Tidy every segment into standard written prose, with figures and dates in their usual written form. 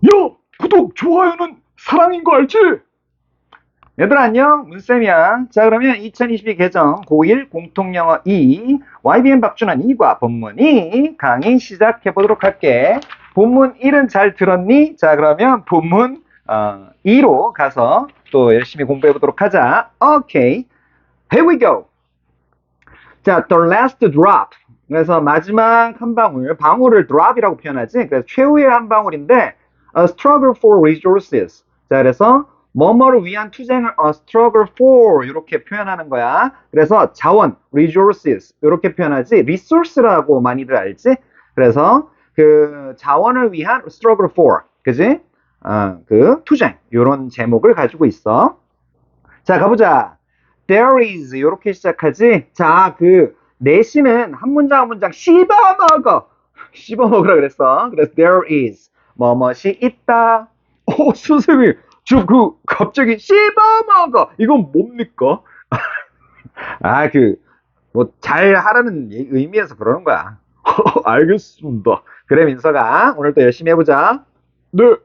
야, 구독, 좋아요는 사랑인 거 알지? 얘들아 안녕, 문쌤이야. 자, 그러면 2022 개정 고1 공통영어 2 YBN 박준환 2과 본문 2 강의 시작해 보도록 할게. 본문 1은 잘 들었니? 자, 그러면 본문 2로 가서 또 열심히 공부해 보도록 하자. 오케이, here we go. 자, the last drop. 그래서 마지막 한 방울, 방울을 drop이라고 표현하지. 그래서 최후의 한 방울인데, a struggle for resources. 자, 그래서 뭐뭐를 위한 투쟁을 a struggle for 이렇게 표현하는 거야. 그래서 자원, resources 이렇게 표현하지. resource라고 많이들 알지? 그래서 그 자원을 위한 struggle for, 그지? 그 투쟁 이런 제목을 가지고 있어. 자, 가보자. There is 이렇게 시작하지. 자, 그 내시는 한 문장 한 문장 씹어먹어. 씹어먹으라 그랬어. 그래서 there is 뭐뭐이 있다. 선생님, 저 그 갑자기 씹어먹어. 이건 뭡니까? 뭐 잘 하라는 의미에서 그러는 거야. 알겠습니다. 그래, 민서가 오늘 또 열심히 해보자. 네.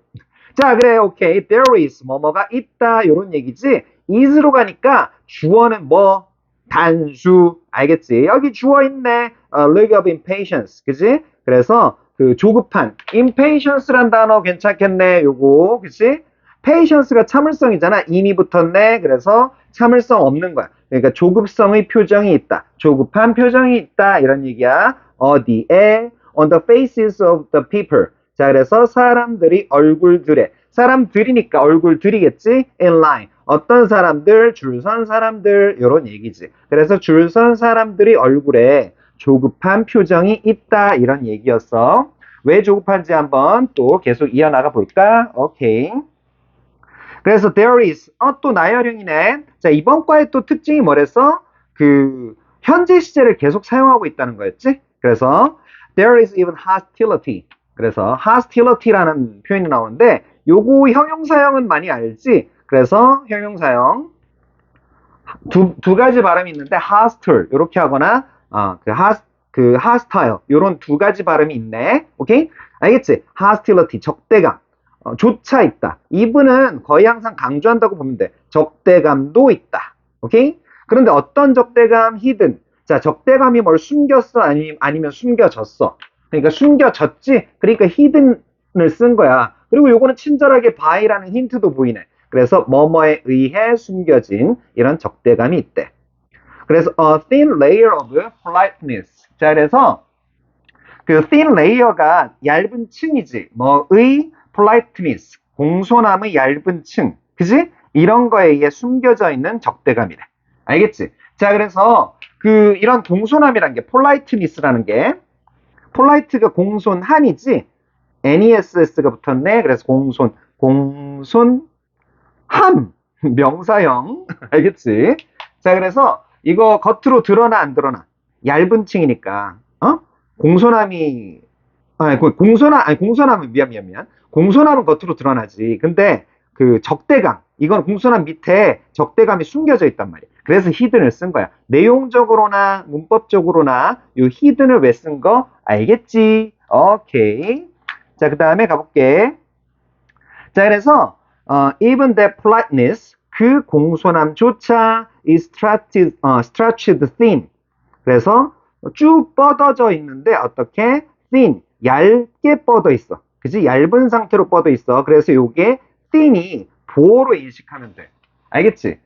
자, 그래, 오케이. There is 뭐뭐가 있다 이런 얘기지. is로 가니까 주어는 뭐 단수, 알겠지? 여기 주어 있네. look of impatience, 그지? 그래서 그 조급한 impatience란 단어 괜찮겠네. 요거, 그지? patience가 참을성이잖아. 이미 붙었네. 그래서 참을성 없는 거야. 그러니까 조급성의 표정이 있다. 조급한 표정이 있다. 이런 얘기야. 어디에? On the faces of the people. 자, 그래서 사람들이 얼굴들에, 사람들이니까 얼굴들이겠지? In line. 어떤 사람들, 줄 선 사람들, 이런 얘기지. 그래서 줄 선 사람들이 얼굴에 조급한 표정이 있다, 이런 얘기였어. 왜 조급한지 한번 또 계속 이어나가 볼까? 오케이. 그래서 there is, 또 나열형이네. 자, 이번 과의 또 특징이 뭐랬어? 그 현재 시제를 계속 사용하고 있다는 거였지? 그래서 there is even hostility. 그래서 hostility라는 표현이 나오는데 요거 형용사형은 많이 알지? 그래서 형용사형 두 가지 발음이 있는데 hostile 이렇게 하거나 그 hostile 요런 두 가지 발음이 있네. 오케이? 알겠지? hostility 적대감. 조차 있다. 이분은 거의 항상 강조한다고 보면 돼. 적대감도 있다. 오케이? 그런데 어떤 적대감? hidden. 자, 적대감이 뭘 숨겼어? 아니면 숨겨졌어? 그러니까 숨겨졌지? 그러니까 hidden을 쓴 거야. 그리고 요거는 친절하게 by라는 힌트도 보이네. 그래서 뭐뭐에 의해 숨겨진 이런 적대감이 있대. 그래서 a thin layer of politeness. 자, 그래서 그 thin layer가 얇은 층이지. 뭐의 politeness, 공손함의 얇은 층, 그지? 이런 거에 의해 숨겨져 있는 적대감이래. 알겠지? 자, 그래서 그 이런 공손함이란 게 politeness라는 게 polite가 공손한이지 ness가 붙었네. 그래서 공손함 명사형 알겠지? 자, 그래서 이거 겉으로 드러나 안 드러나? 얇은 층이니까 공손함이 공손함은 미안. 공손함은 겉으로 드러나지. 근데 그 적대감, 이건 공손함 밑에 적대감이 숨겨져 있단 말이야. 그래서 hidden을 쓴 거야. 내용적으로나 문법적으로나 이 hidden을 왜 쓴 거 알겠지? 오케이. 자, 그 다음에 가볼게. 자, 그래서 even that politeness, 그 공손함조차 is stretched thin. 그래서 쭉 뻗어져 있는데 어떻게? thin, 얇게 뻗어 있어. 그지? 얇은 상태로 뻗어 있어. 그래서 요게 thin이 보호로 인식하면 돼. 알겠지?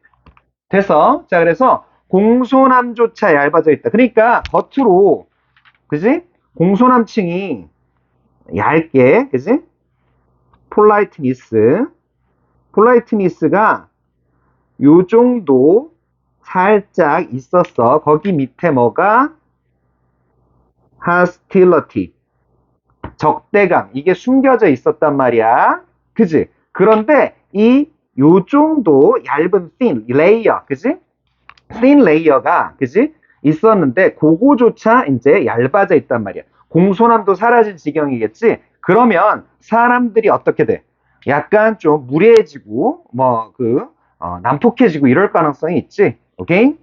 돼서 자, 그래서 공손함조차 얇아져 있다. 그러니까 겉으로, 그지? 공손함층이 얇게, 그지? 폴라이트니스가 요 정도 살짝 있었어. 거기 밑에 뭐가? hostility, 적대감, 이게 숨겨져 있었단 말이야. 그지? 그런데 요 정도 얇은 thin 레이어, 그지? thin 레이어가, 그지? 있었는데 그거조차 이제 얇아져 있단 말이야. 공손함도 사라진 지경이겠지? 그러면 사람들이 어떻게 돼? 약간 좀 무례해지고 난폭해지고 이럴 가능성이 있지. 오케이?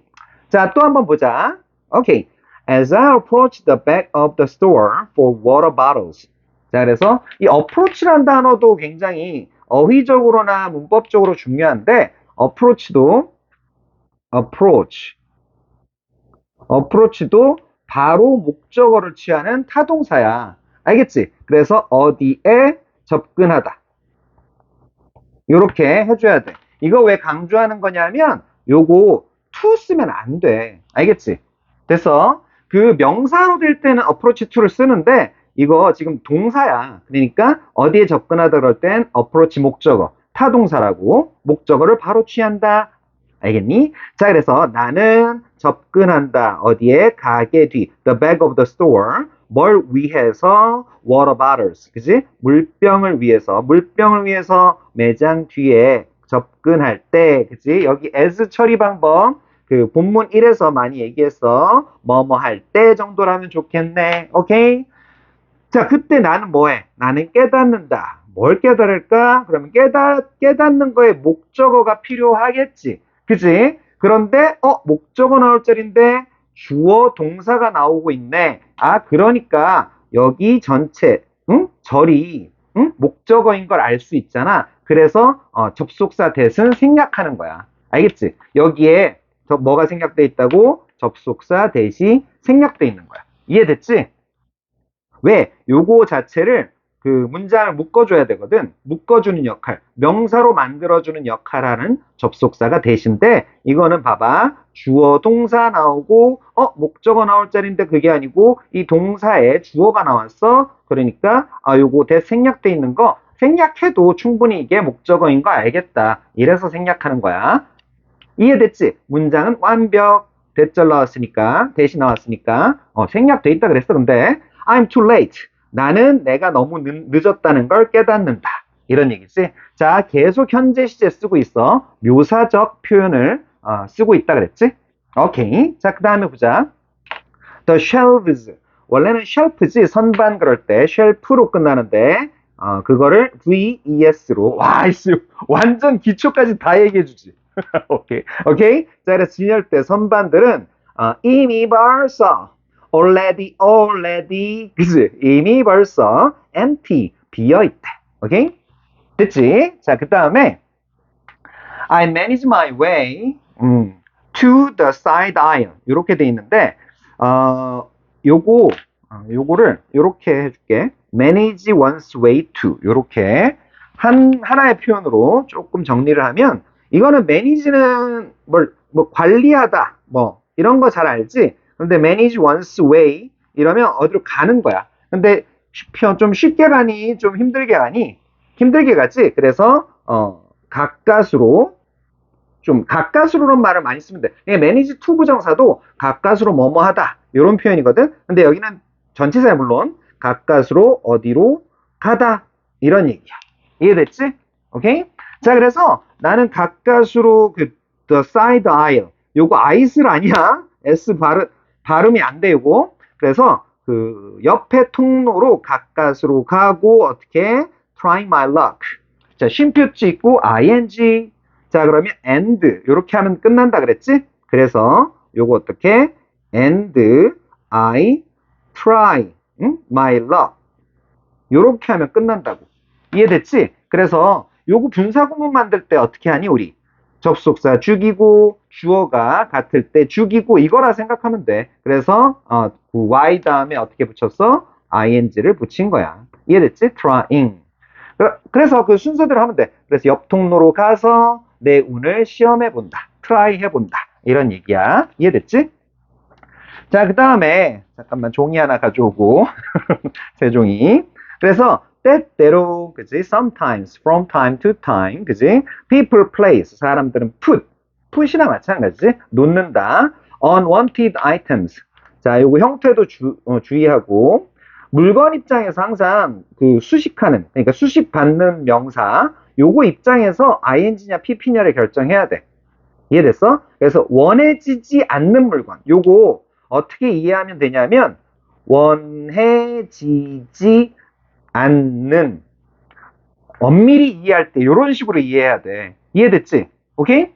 자, 또 한번 보자. 오케이. As I approached the back of the store for water bottles. 자, 그래서 이 approach라는 단어도 굉장히 어휘적으로나 문법적으로 중요한데, approach, approach도 바로 목적어를 취하는 타동사야. 알겠지? 그래서 어디에 접근하다. 요렇게 해줘야 돼. 이거 왜 강조하는 거냐면, 요거 to 쓰면 안 돼. 알겠지? 됐어? 그 명사로 될 때는 approach to를 쓰는데, 이거 지금 동사야. 그러니까 어디에 접근하다 그럴 땐 approach 목적어, 타동사라고 목적어를 바로 취한다. 알겠니? 자, 그래서 나는 접근한다. 어디에? 가게 뒤. The back of the store. 뭘 위해서? Water bottles. 그지? 물병을 위해서 매장 뒤에 접근할 때. 그지? 여기 as 처리 방법. 그 본문 1에서 많이 얘기했어. 뭐뭐 할 때 정도라면 좋겠네. 오케이? 자, 그때 나는 뭐해? 나는 깨닫는다. 뭘 깨달을까? 그러면 깨닫는 거에 목적어가 필요하겠지. 그지? 그런데, 목적어 나올 자리인데, 주어 동사가 나오고 있네. 아, 그러니까, 여기 전체, 응? 절이, 응? 목적어인 걸 알 수 있잖아. 그래서, 접속사 대신 생략하는 거야. 알겠지? 여기에, 뭐가 생략돼 있다고? 접속사 대시 생략돼 있는 거야. 이해됐지? 왜? 요거 자체를 그 문장을 묶어줘야 되거든. 묶어주는 역할, 명사로 만들어주는 역할하는 접속사가 대신데, 이거는 봐봐. 주어 동사 나오고, 목적어 나올 자리인데 그게 아니고, 이 동사에 주어가 나왔어. 그러니까, 요거 대 생략돼 있는 거, 생략해도 충분히 이게 목적어인 거 알겠다. 이래서 생략하는 거야. 이해됐지? 문장은 완벽. 대절 나왔으니까, 대신 나왔으니까, 생략돼 있다 그랬어. 근데, I'm too late. 나는 내가 너무 늦었다는 걸 깨닫는다. 이런 얘기지. 자, 계속 현재 시제 쓰고 있어. 묘사적 표현을 쓰고 있다 그랬지? 오케이. 자, 그 다음에 보자. The shelves. 원래는 shelf지. 선반 그럴 때 shelf로 끝나는데, 그거를 VES로. 와, 이씨, 완전 기초까지 다 얘기해주지. 오케이. 오케이. 자, 그래서 진열 때 선반들은, 이미 벌써, already. 그치? 이미 벌써, empty. 비어있대. 오케이? 됐지? 자, 그 다음에, I manage my way, to the side aisle. 이렇게 돼 있는데, 요거를, 요렇게 해줄게. manage one's way to. 요렇게. 하나의 표현으로 조금 정리를 하면, 이거는 manage는 뭐 관리하다, 뭐, 이런 거 잘 알지? 근데 manage one's way, 이러면 어디로 가는 거야. 근데 좀 쉽게 가니, 좀 힘들게 가니, 힘들게 가지? 그래서, 가까스로는 말을 많이 쓰면 돼. manage to 부정사도 가까스로 뭐뭐 하다. 이런 표현이거든. 근데 여기는 전치사야 물론. 가까스로 어디로 가다. 이런 얘기야. 이해됐지? 오케이? 자, 그래서 나는 가까스로 the side aisle. 요거 아이슬 아니야? S 발음이 안 돼, 요거. 그래서 그 옆에 통로로 가까스로 가고 어떻게? trying my luck. 자, 쉼표 찍고 ing. 자, 그러면 and 이렇게 하면 끝난다 그랬지? 그래서 요거 어떻게? and I try my luck. 요렇게 하면 끝난다고. 이해됐지? 그래서 요거 분사구문 만들 때 어떻게 하니 우리? 접속사 죽이고 주어가 같을 때 죽이고 이거라 생각하면 돼. 그래서 그 y 다음에 어떻게 붙였어? ing를 붙인 거야. 이해됐지? trying. 그래서 그 순서대로 하면 돼. 그래서 옆 통로로 가서 내 운을 시험해 본다. 트라이 해본다. 이런 얘기야. 이해됐지? 자, 그 다음에 잠깐만 종이 하나 가져오고 새 종이. 그래서 때때로 그지? sometimes, from time to time, 그지? people, place, 사람들은 put이나 마찬가지지? 놓는다. unwanted items. 자, 요거 형태도 주의하고 물건 입장에서 항상 그 수식하는, 그러니까 수식받는 명사, 요거 입장에서 ing냐 pp냐를 결정해야 돼. 이해됐어? 그래서 원해지지 않는 물건, 요거 어떻게 이해하면 되냐면 원해지지 않는, 엄밀히 이해할 때 이런 식으로 이해해야 돼. 이해됐지? 오케이?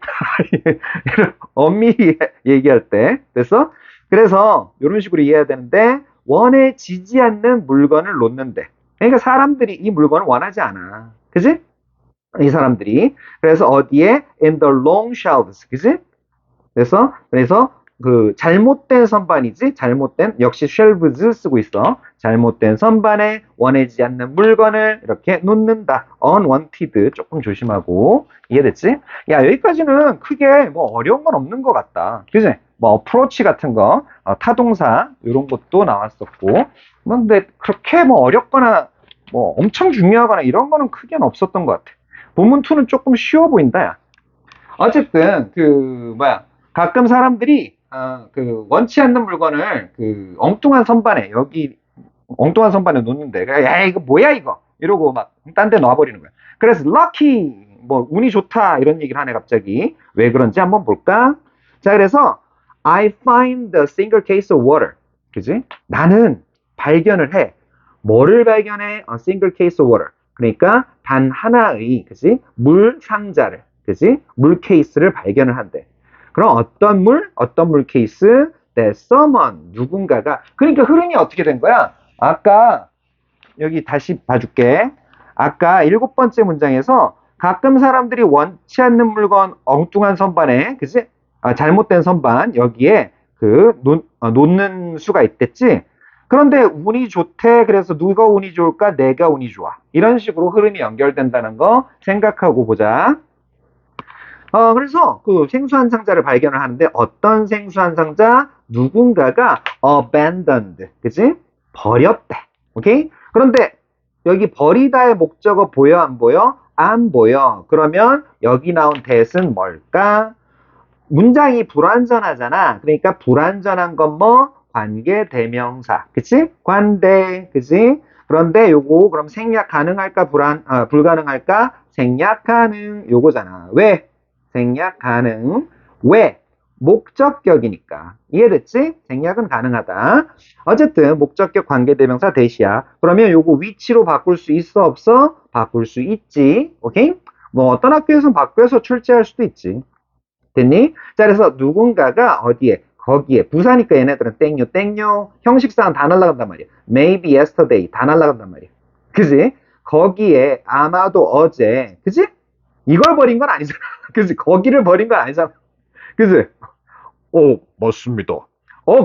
엄밀히 얘기할 때 됐어? 그래서 이런 식으로 이해해야 되는데 원해지지 않는 물건을 놓는데 그러니까 사람들이 이 물건을 원하지 않아. 그지? 이 사람들이. 그래서 어디에? In the long shelves. 그지? 그래서 그 잘못된 선반이지? 잘못된, 역시 shelves 쓰고 있어. 잘못된 선반에 원하지 않는 물건을 이렇게 놓는다. unwanted. 조금 조심하고. 이해됐지? 야, 여기까지는 크게 뭐 어려운 건 없는 것 같다. 그지? 뭐 approach 같은 거, 타동사 이런 것도 나왔었고. 뭐 근데 그렇게 뭐 어렵거나 뭐 엄청 중요하거나 이런 거는 크게는 없었던 것 같아. 본문 2는 조금 쉬워 보인다, 야. 어쨌든 가끔 사람들이 그 원치 않는 물건을 그 엉뚱한 선반에 여기 엉뚱한 선반에 놓는데 야 이거 뭐야 이거 이러고 막 딴 데 놔버리는 거야. 그래서 lucky 뭐 운이 좋다 이런 얘기를 하네 갑자기. 왜 그런지 한번 볼까? 자, 그래서 I find a single case of water. 그지? 나는 발견을 해. 뭐를 발견해? A single case of water. 그러니까 단 하나의 그지? 물 상자를 그지? 물 케이스를 발견을 한대. 그럼 어떤 물 케이스? that someone 누군가가 그러니까 흐름이 어떻게 된 거야? 아까 여기 다시 봐줄게. 아까 7번째 문장에서 가끔 사람들이 원치 않는 물건 엉뚱한 선반에 그지? 잘못된 선반 여기에 놓는 수가 있댔지. 그런데 운이 좋대. 그래서 누가 운이 좋을까? 내가 운이 좋아. 이런 식으로 흐름이 연결된다는 거 생각하고 보자. 그래서 그 생수한 상자를 발견을 하는데 어떤 생수한 상자? 누군가가 abandoned, 그지? 버렸대. 오케이? 그런데 여기 버리다의 목적어 보여 안 보여? 안 보여. 그러면 여기 나온 that은 뭘까? 문장이 불완전하잖아. 그러니까 불완전한 건 뭐? 관계 대명사. 그치? 관대. 그치? 그런데 요거 그럼 생략 가능할까? 불가능할까? 생략 가능. 요거잖아. 왜? 생략 가능. 왜? 목적격이니까. 이해됐지? 생략은 가능하다. 어쨌든 목적격 관계대명사 대시야. 그러면 요거 위치로 바꿀 수 있어 없어? 바꿀 수 있지. 오케이? 뭐 어떤 학교에서는 바꾸어서 출제할 수도 있지. 됐니? 자, 그래서 누군가가 어디에? 거기에. 부사니까 얘네들은 땡요, 땡요. 형식상은 다 날라간단 말이야. Maybe yesterday 다 날라간단 말이야. 그지? 거기에 아마도 어제. 그지? 이걸 버린 건 아니잖아. 그지? 거기를 버린 건 아니잖아. 그지? 맞습니다.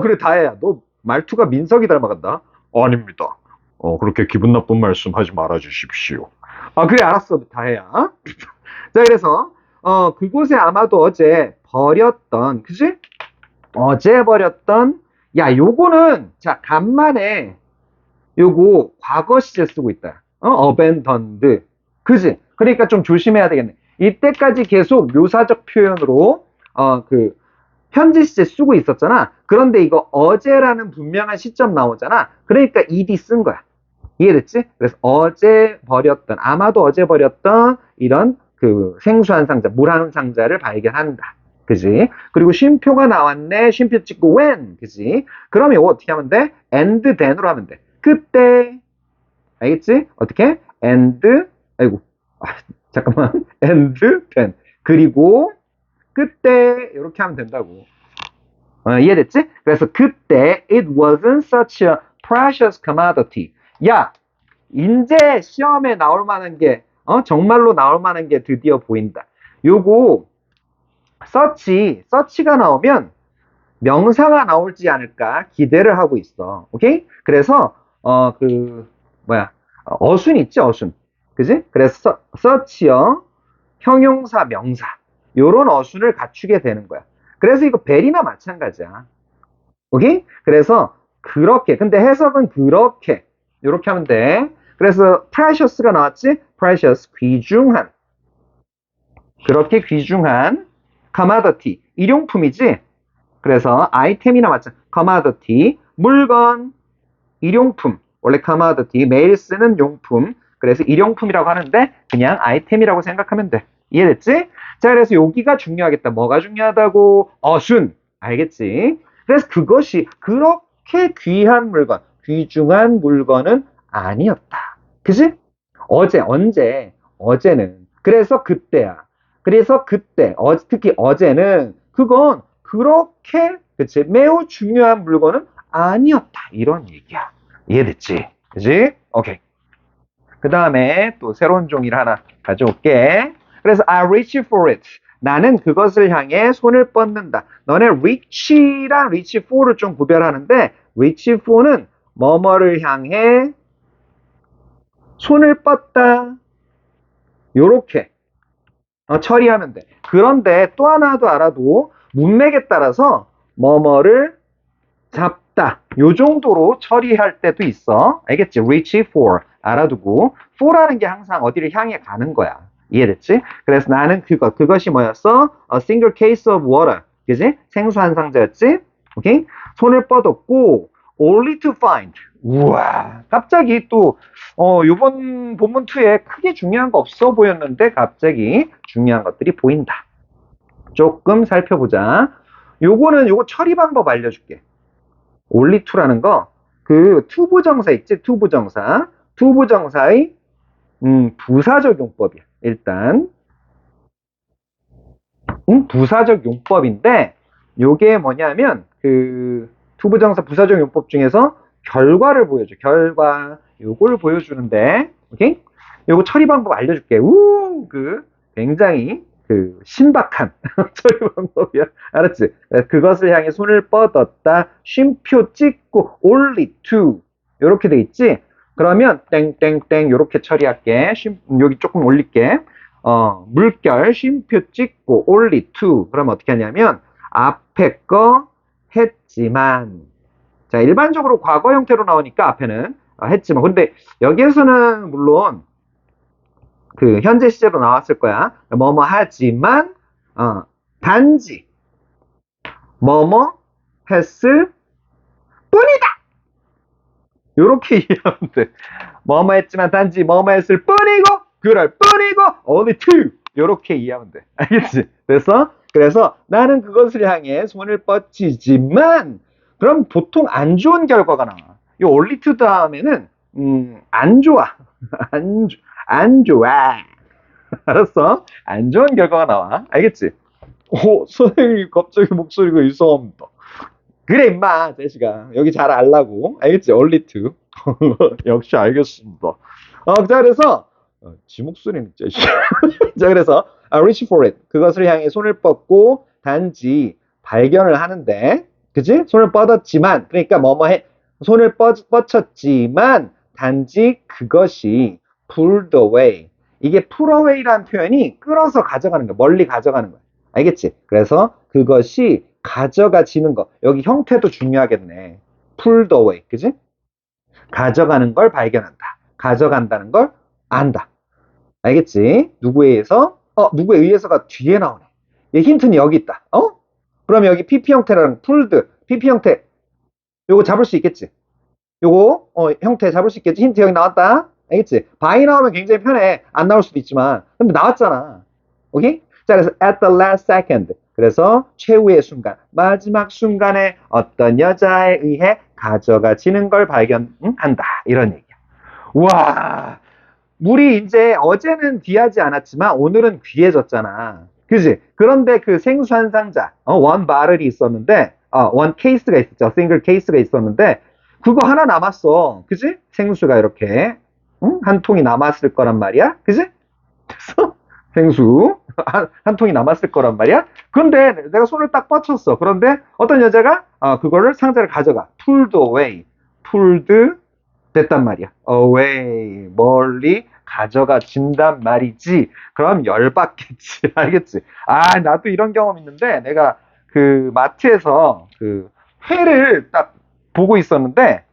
그래, 다혜야. 너 말투가 민석이 닮아간다. 아닙니다. 그렇게 기분 나쁜 말씀 하지 말아 주십시오. 그래, 알았어, 다혜야. 자, 그래서, 그곳에 아마도 어제 버렸던, 그지? 어제 버렸던, 야, 요거는, 자, 간만에, 요거, 과거 시제 쓰고 있다. abandoned. 그지? 그러니까 좀 조심해야 되겠네. 이때까지 계속 묘사적 표현으로, 현재 시제 쓰고 있었잖아. 그런데 이거 어제라는 분명한 시점 나오잖아. 그러니까 ed 쓴 거야. 이해됐지? 그래서 어제 버렸던, 아마도 어제 버렸던 이런 그 생수한 상자, 물 한 상자를 발견한다. 그지? 그리고 쉼표가 나왔네. 쉼표 찍고 when. 그지? 그러면 이거 어떻게 하면 돼? and then으로 하면 돼. 그때. 알겠지? 어떻게? and, 아이고. 잠깐만. and then. 그리고 그때 이렇게 하면 된다고. 이해됐지? 그래서 그때 it wasn't such a precious commodity. 야, 인제 시험에 나올 만한 게 정말로 나올 만한 게 드디어 보인다. 요거 서치가 나오면 명사가 나올지 않을까 기대를 하고 있어. 오케이? 그래서 어순 있지, 어순. 그지? 그래서 서치어 형용사 명사 요런 어순을 갖추게 되는 거야. 그래서 이거 벨이나 마찬가지야. 오케이? 그래서 그렇게 근데 해석은 그렇게 이렇게 하면 돼. 그래서 precious가 나왔지? precious 귀중한 그렇게 귀중한 commodity 일용품이지? 그래서 아이템이나 마찬가지 commodity 물건 일용품 원래 commodity 매일 쓰는 용품 그래서 일용품이라고 하는데 그냥 아이템이라고 생각하면 돼. 이해됐지? 자, 그래서 여기가 중요하겠다. 뭐가 중요하다고? 어순. 알겠지? 그래서 그것이 그렇게 귀한 물건, 귀중한 물건은 아니었다. 그지? 언제? 어제는. 그래서 그때야. 그래서 그때, 특히 어제는 그건 그렇게, 그치? 매우 중요한 물건은 아니었다. 이런 얘기야. 이해됐지? 그지? 오케이. 그 다음에 또 새로운 종이를 하나 가져올게. 그래서 I reach for it. 나는 그것을 향해 손을 뻗는다. 너네 reach랑 reach for를 좀 구별하는데 reach for는 뭐뭐를 향해 손을 뻗다. 요렇게 처리하면 돼. 그런데 또 하나도 알아도 문맥에 따라서 뭐뭐를 잡다. 요 정도로 처리할 때도 있어. 알겠지? reach for 알아두고 for라는 게 항상 어디를 향해 가는 거야. 이해됐지? 그래서 나는 그것이 뭐였어? A single case of water. 그지? 생수 한 상자였지? 오케이? 손을 뻗었고 only to find. 우와, 갑자기 또 요번 본문 2에 크게 중요한 거 없어 보였는데 갑자기 중요한 것들이 보인다. 조금 살펴보자. 요거 처리 방법 알려줄게. only to라는 거, 그 투부정사 있지? 투부정사. 투부정사의 부사적 용법이야. 일단 부사적 용법인데 요게 뭐냐면 그 투부정사 부사적 용법 중에서 결과를 보여줘. 결과. 요걸 보여주는데, 오케이? 요거 처리 방법 알려줄게. 굉장히 신박한 처리 방법이야. 알았지? 그것을 향해 손을 뻗었다. 쉼표 찍고 only to 요렇게 돼 있지? 그러면 땡땡땡 요렇게 처리할게. 여기 조금 올릴게. 물결 쉼표 찍고 only to 그러면 어떻게 하냐면 앞에 거 했지만, 자, 일반적으로 과거 형태로 나오니까 앞에는 했지만, 근데 여기에서는 물론 그 현재 시제로 나왔을 거야. 뭐뭐 하지만 단지 뭐뭐 했을 뿐이다. 요렇게 이해하면 돼. 뭐뭐 했지만 단지 뭐뭐 했을 뿐이고 그럴 뿐이고 only to 요렇게 이해하면 돼. 알겠지? 그래서 나는 그것을 향해 손을 뻗치지만, 그럼 보통 안 좋은 결과가 나와. 이 only to 다음에는 안 좋아. 안 좋아. 알았어? 안 좋은 결과가 나와. 알겠지? 선생님 갑자기 목소리가 이상합니다. 그래 임마 제시가 여기 잘 알라고. 알겠지? only to. 역시 알겠습니다. 자, 그래서 지 목소리는 제시. 자, 그래서 reach for it. 그것을 향해 손을 뻗고 단지 발견을 하는데, 그치? 손을 뻗었지만, 그러니까 손을 뻗쳤지만 단지 그것이 pulled away. 이게 pull away라는 표현이 끌어서 가져가는 거야. 멀리 가져가는 거야. 알겠지? 그래서 그것이 가져가지는 거. 여기 형태도 중요하겠네. pulled away. 그치? 가져가는 걸 발견한다. 가져간다는 걸 안다. 알겠지? 누구에 의해서? 누구에 의해서가 뒤에 나오네. 얘 힌트는 여기 있다. 그럼 여기 PP 형태랑 pulled, PP 형태. 요거 잡을 수 있겠지? 요거 형태 잡을 수 있겠지? 힌트 여기 나왔다. 알겠지? by 나오면 굉장히 편해. 안 나올 수도 있지만. 근데 나왔잖아. 오케이? 자, 그래서 at the last second. 그래서 최후의 순간, 마지막 순간에 어떤 여자에 의해 가져가지는 걸 발견한다. 이런 얘기야. 와, 물이 이제 어제는 귀하지 않았지만 오늘은 귀해졌잖아. 그지? 그런데 그 생수 한 상자, 원 바를이 있었는데, 원 케이스가 있었죠. 싱글 케이스가 있었는데, 그거 하나 남았어. 그지? 생수가 이렇게, 한 통이 남았을 거란 말이야. 그지? 그래서 생수 한 통이 남았을 거란 말이야. 그런데 내가 손을 딱 뻗쳤어. 그런데 어떤 여자가 그거를 상자를 가져가. pulled away. pulled 됐단 말이야. away. 멀리 가져가 진단 말이지. 그럼 열받겠지. 알겠지? 나도 이런 경험 있는데, 내가 그 마트에서 그 회를 딱 보고 있었는데,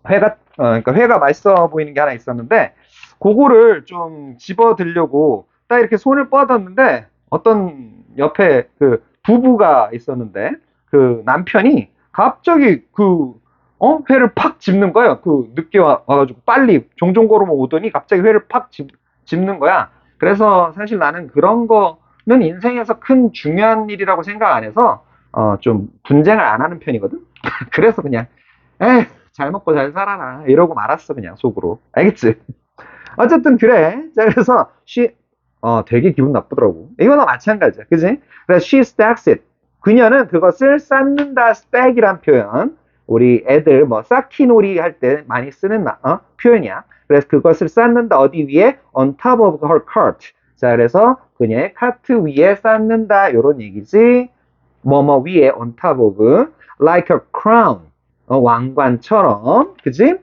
그러니까 회가 맛있어 보이는 게 하나 있었는데, 그거를 좀 집어 들려고 딱 이렇게 손을 뻗었는데, 어떤 옆에 그 부부가 있었는데, 그 남편이 갑자기 회를 팍 집는 거예요. 늦게 와가지고 빨리 종종 걸으면 오더니 갑자기 회를 팍 집는 거야. 그래서 사실 나는 그런 거는 인생에서 큰 중요한 일이라고 생각 안 해서 좀 분쟁을 안 하는 편이거든. 그래서 그냥 잘 먹고 잘 살아라 이러고 말았어, 그냥 속으로. 알겠지? 어쨌든 그래. 자, 그래서 되게 기분 나쁘더라고. 이거나 마찬가지야. 그지? 그래서 she stacks it. 그녀는 그것을 쌓는다. stack이란 표현. 우리 애들 뭐 쌓기놀이 할 때 많이 쓰는 표현이야. 그래서 그것을 쌓는다 어디 위에? On top of her cart. 자, 그래서 그녀의 카트 위에 쌓는다 요런 얘기지. 뭐뭐 위에 on top of like a crown. 왕관처럼. 그지?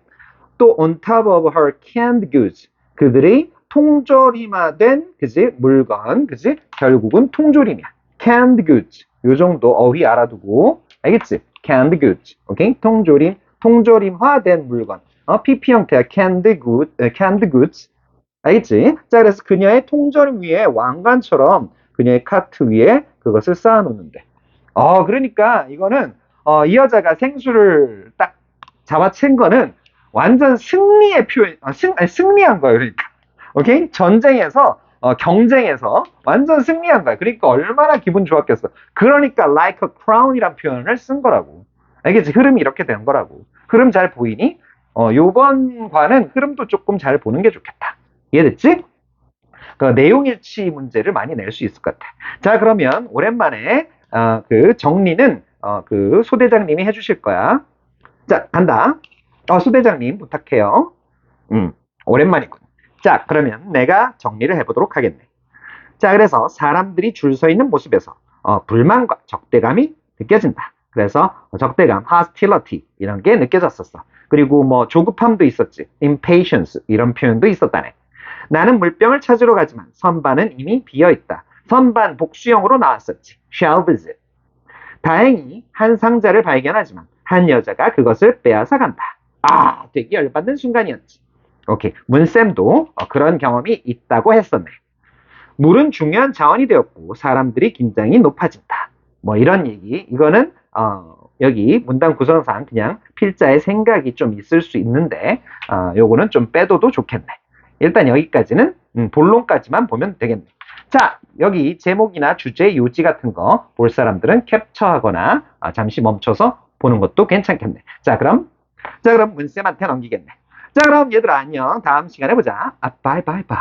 또 on top of her canned goods. 그들이 통조림화된 그지? 물건. 그지? 결국은 통조림이야. canned goods. 요 정도 어휘 알아두고 알겠지? canned goods. 오케이? 통조림화된 물건. PP 형태야. canned goods. 알겠지? 자, 그래서 그녀의 통조림 위에 왕관처럼 그녀의 카트 위에 그것을 쌓아놓는데. 그러니까 이거는 이 여자가 생수를 딱 잡아챈 거는 완전 승리의 표현, 승리한 거예요. 그러니까. 오케이? 전쟁에서, 경쟁에서 완전 승리한 거야. 그러니까 얼마나 기분 좋았겠어. 그러니까 like a crown이란 표현을 쓴 거라고. 알겠지? 흐름이 이렇게 된 거라고. 흐름 잘 보이니? 요번 과는 흐름도 조금 잘 보는 게 좋겠다. 이해됐지? 그 내용일치 문제를 많이 낼 수 있을 것 같아. 자, 그러면 오랜만에 그 정리는 그 소대장님이 해주실 거야. 자, 간다. 소대장님 부탁해요. 오랜만이군. 자, 그러면 내가 정리를 해보도록 하겠네. 자, 그래서 사람들이 줄 서 있는 모습에서 불만과 적대감이 느껴진다. 그래서 적대감, hostility 이런 게 느껴졌었어. 그리고 뭐 조급함도 있었지. impatience 이런 표현도 있었다네. 나는 물병을 찾으러 가지만 선반은 이미 비어있다. 선반 복수형으로 나왔었지. shelves. 다행히 한 상자를 발견하지만 한 여자가 그것을 빼앗아 간다. 되게 열받는 순간이었지. 오케이. 문쌤도 그런 경험이 있다고 했었네. 물은 중요한 자원이 되었고 사람들이 긴장이 높아진다. 뭐 이런 얘기. 이거는 여기 문단 구성상 그냥 필자의 생각이 좀 있을 수 있는데 요거는 좀 빼둬도 좋겠네. 일단 여기까지는 본론까지만 보면 되겠네. 자, 여기 제목이나 주제, 요지 같은 거 볼 사람들은 캡처하거나 잠시 멈춰서 보는 것도 괜찮겠네. 자, 그럼 문쌤한테 넘기겠네. 자, 그럼 얘들아 안녕. 다음 시간에 보자. 바이바이바이.